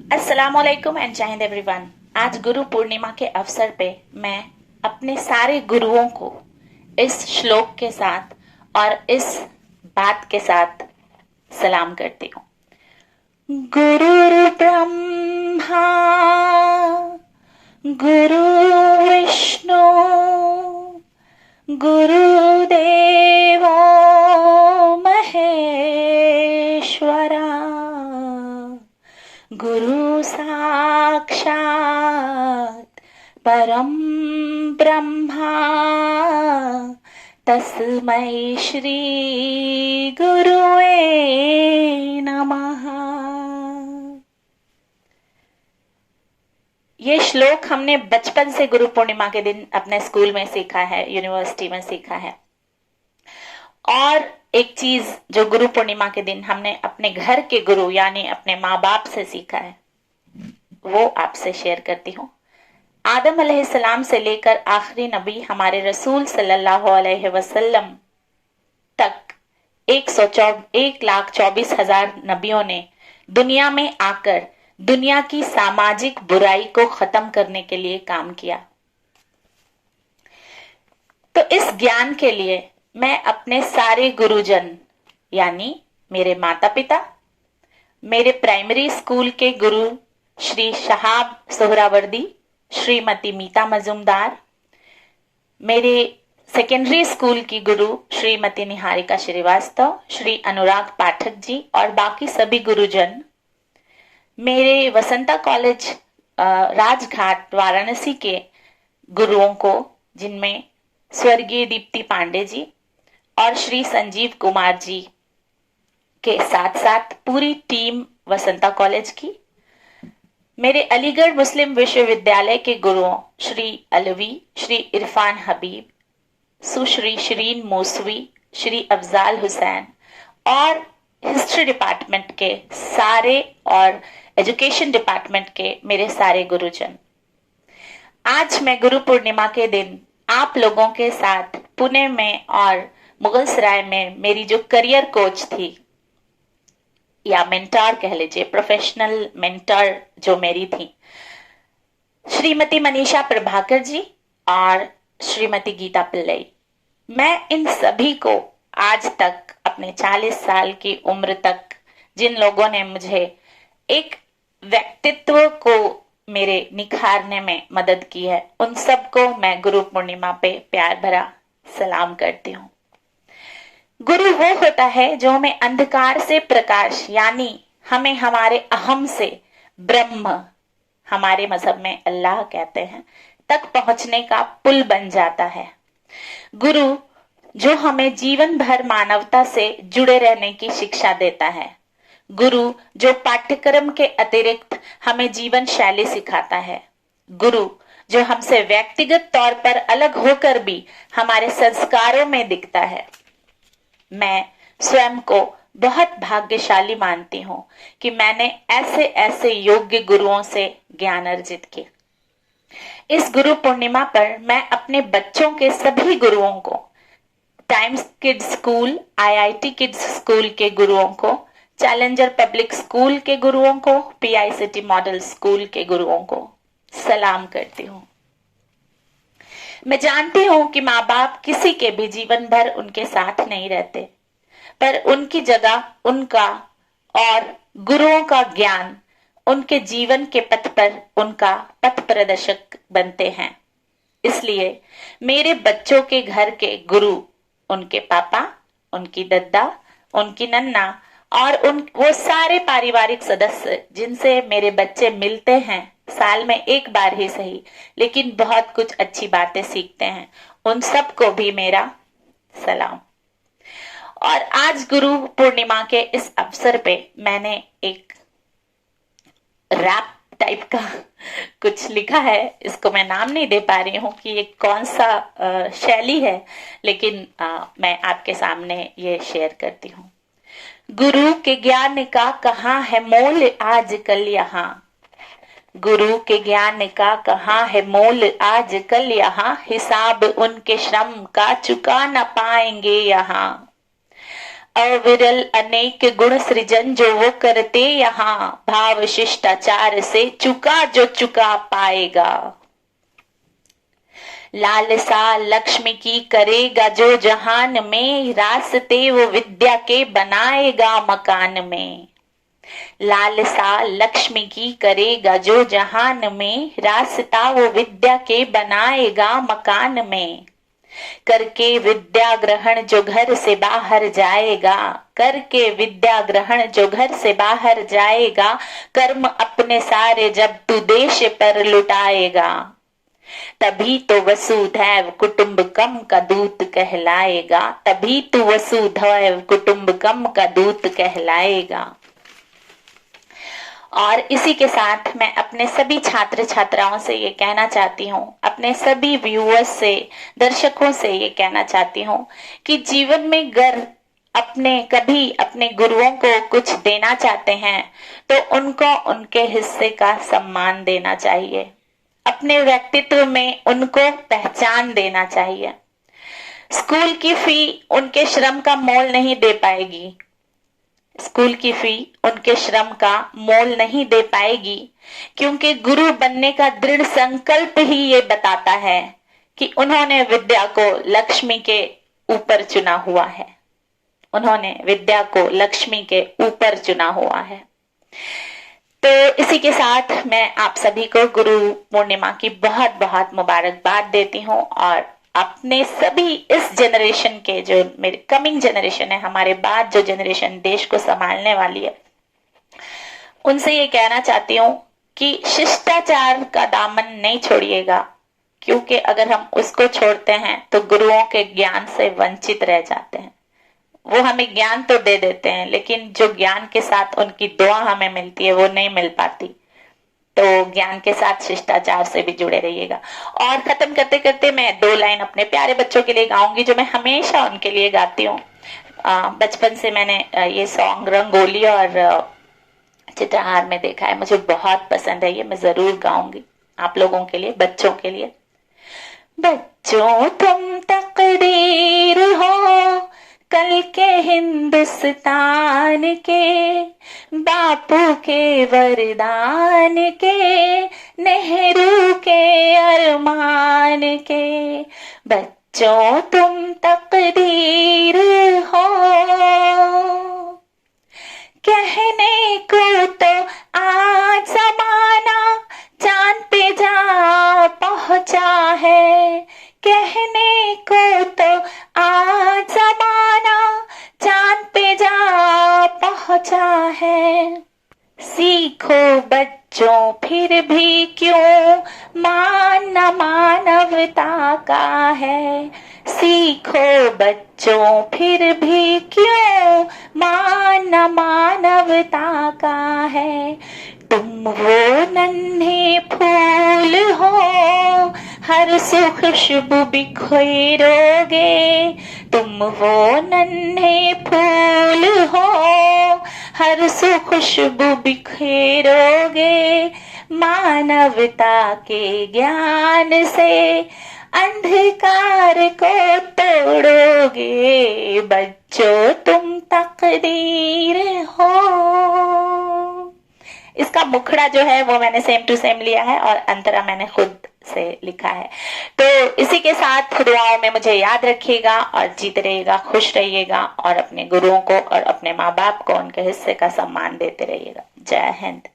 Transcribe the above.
अस्सलामुअलैकुम एंड जय हिंद एवरीवन। आज गुरु पूर्णिमा के अवसर पे मैं अपने सारे गुरुओं को इस श्लोक के साथ और इस बात के साथ सलाम करती हूँ। गुरुर्ब्रह्मा गुरु विष्णु गुरुदेवो महेश्वरा गुरु साक्षात परम ब्रह्मा तस्मै श्री गुरुवे नमः। ये श्लोक हमने बचपन से गुरु पूर्णिमा के दिन अपने स्कूल में सीखा है, यूनिवर्सिटी में सीखा है। और एक चीज जो गुरु पूर्णिमा के दिन हमने अपने घर के गुरु यानी अपने माँ बाप से सीखा है वो आपसे शेयर करती हूँ। आदम अलैहिस्सलाम से लेकर आखिरी नबी हमारे रसूल सल्लल्लाहु अलैहि वसल्लम तक 1,24,000 नबियों ने दुनिया में आकर दुनिया की सामाजिक बुराई को खत्म करने के लिए काम किया। तो इस ज्ञान के लिए मैं अपने सारे गुरुजन यानी मेरे माता पिता, मेरे प्राइमरी स्कूल के गुरु श्री शहाब सोहरावर्दी, श्रीमती मीता मजूमदार, मेरे सेकेंडरी स्कूल की गुरु श्रीमती निहारिका श्रीवास्तव, श्री अनुराग पाठक जी और बाकी सभी गुरुजन, मेरे वसंता कॉलेज राजघाट वाराणसी के गुरुओं को जिनमें स्वर्गीय दीप्ति पांडे जी और श्री संजीव कुमार जी के साथ साथ पूरी टीम वसंता कॉलेज की, मेरे अलीगढ़ मुस्लिम विश्वविद्यालय के गुरुओं श्री अलवी, श्री इरफान हबीब, सुश्री शरीन मूसवी, श्री अफजाल हुसैन और हिस्ट्री डिपार्टमेंट के सारे और एजुकेशन डिपार्टमेंट के मेरे सारे गुरुजन, आज मैं गुरु पूर्णिमा के दिन आप लोगों के साथ पुणे में और मुगलसराय में मेरी जो करियर कोच थी या मेंटर कह लीजिए, प्रोफेशनल मेंटर जो मेरी थी, श्रीमती मनीषा प्रभाकर जी और श्रीमती गीता पिल्लई, मैं इन सभी को आज तक अपने 40 साल की उम्र तक जिन लोगों ने मुझे एक व्यक्तित्व को मेरे निखारने में मदद की है, उन सबको मैं गुरु पूर्णिमा पे प्यार भरा सलाम करती हूँ। गुरु वो होता है जो हमें अंधकार से प्रकाश यानी हमें हमारे अहम से ब्रह्म, हमारे मजहब में अल्लाह कहते हैं, तक पहुंचने का पुल बन जाता है। गुरु जो हमें जीवन भर मानवता से जुड़े रहने की शिक्षा देता है। गुरु जो पाठ्यक्रम के अतिरिक्त हमें जीवन शैली सिखाता है। गुरु जो हमसे व्यक्तिगत तौर पर अलग होकर भी हमारे संस्कारों में दिखता है। मैं स्वयं को बहुत भाग्यशाली मानती हूँ कि मैंने ऐसे ऐसे योग्य गुरुओं से ज्ञान अर्जित किया। इस गुरु पूर्णिमा पर मैं अपने बच्चों के सभी गुरुओं को, times kids school, IIT kids school के गुरुओं को, चैलेंजर पब्लिक स्कूल के गुरुओं को, पीआईसीटी मॉडल स्कूल के गुरुओं को सलाम करती हूँ। मैं जानती हूं कि माँ बाप किसी के भी जीवन भर उनके साथ नहीं रहते, पर उनकी जगह उनका और गुरुओं का ज्ञान उनके जीवन के पथ पर उनका पथ प्रदर्शक बनते हैं। इसलिए मेरे बच्चों के घर के गुरु उनके पापा, उनकी दद्दा, उनकी नन्ना और वो सारे पारिवारिक सदस्य जिनसे मेरे बच्चे मिलते हैं, साल में एक बार ही सही लेकिन बहुत कुछ अच्छी बातें सीखते हैं, उन सबको भी मेरा सलाम। और आज गुरु पूर्णिमा के इस अवसर पे मैंने एक रैप टाइप का कुछ लिखा है। इसको मैं नाम नहीं दे पा रही हूँ कि ये कौन सा शैली है, लेकिन मैं आपके सामने ये शेयर करती हूँ। गुरु के ज्ञान का कहाँ है मोल आजकल यहाँ, गुरु के ज्ञान का कहाँ है मोल आजकल यहाँ, हिसाब उनके श्रम का चुका न पाएंगे यहाँ। अविरल अनेक गुण सृजन जो वो करते यहाँ, भाव शिष्टाचार से चुका जो चुका पाएगा। लालसा लक्ष्मी की करेगा जो जहान में, रास्ते वो विद्या के बनाएगा मकान में। लालसा लक्ष्मी की करेगा जो जहान में, रास्ता वो विद्या के बनाएगा मकान में। करके विद्या ग्रहण जो घर से बाहर जाएगा, करके विद्या ग्रहण जो घर से बाहर जाएगा, कर्म अपने सारे जब तू देश पर लुटाएगा, तभी तो वसुधैव कुटुंबकम का दूत कहलाएगा, तभी तो वसुधैव कुटुंबकम का दूत कहलाएगा। और इसी के साथ मैं अपने सभी छात्र छात्राओं से ये कहना चाहती हूँ, अपने सभी व्यूअर्स से, दर्शकों से ये कहना चाहती हूँ कि जीवन में अगर कभी अपने गुरुओं को कुछ देना चाहते हैं तो उनको उनके हिस्से का सम्मान देना चाहिए, अपने व्यक्तित्व में उनको पहचान देना चाहिए। स्कूल की फी उनके श्रम का मोल नहीं दे पाएगी, स्कूल की फी उनके श्रम का मोल नहीं दे पाएगी, क्योंकि गुरु बनने का दृढ़ संकल्प ही ये बताता है कि उन्होंने विद्या को लक्ष्मी के ऊपर चुना हुआ है, उन्होंने विद्या को लक्ष्मी के ऊपर चुना हुआ है। तो इसी के साथ मैं आप सभी को गुरु पूर्णिमा की बहुत बहुत मुबारकबाद देती हूँ, और अपने सभी इस जनरेशन के, जो मेरे कमिंग जनरेशन है, हमारे बाद जो जनरेशन देश को संभालने वाली है, उनसे ये कहना चाहती हूँ कि शिष्टाचार का दामन नहीं छोड़िएगा, क्योंकि अगर हम उसको छोड़ते हैं तो गुरुओं के ज्ञान से वंचित रह जाते हैं। वो हमें ज्ञान तो दे देते हैं, लेकिन जो ज्ञान के साथ उनकी दुआ हमें मिलती है वो नहीं मिल पाती। तो ज्ञान के साथ शिष्टाचार से भी जुड़े रहिएगा। और खत्म करते करते मैं 2 लाइन अपने प्यारे बच्चों के लिए गाऊंगी, जो मैं हमेशा उनके लिए गाती हूँ। बचपन से मैंने ये सॉन्ग रंगोली और चित्रहार में देखा है, मुझे बहुत पसंद है ये, मैं जरूर गाऊंगी आप लोगों के लिए, बच्चों के लिए। बच्चों तुम तकदीर हो कल के हिंदुस्तान के, बापू के वरदान के, नेहरू के अरमान के। बच्चों तुम तकदीर हो, कहने को तो आज जमाना चांद पे जा पहुंचा है, कहने को तो आज जमाना चांद पे जा पहुंचा है। सीखो बच्चों फिर भी क्यों मानना मानवता का है, सीखो बच्चों फिर भी क्यों मानना मानवता का है। तुम वो नन्हे फूल हो हर सुख खुशबू बिखेरोगे, तुम वो नन्हे फूल हो हर सुख खुशबू बिखेरोगे, मानवता के ज्ञान से अंधकार को तोड़ोगे। बच्चों तुम तकदीर हो। इसका मुखड़ा जो है वो मैंने सेम टू सेम लिया है और अंतरा मैंने खुद से लिखा है। तो इसी के साथ दुआओं में मुझे याद रखिएगा और जीते रहिएगा, खुश रहिएगा और अपने गुरुओं को और अपने माँ बाप को उनके हिस्से का सम्मान देते रहिएगा। जय हिंद।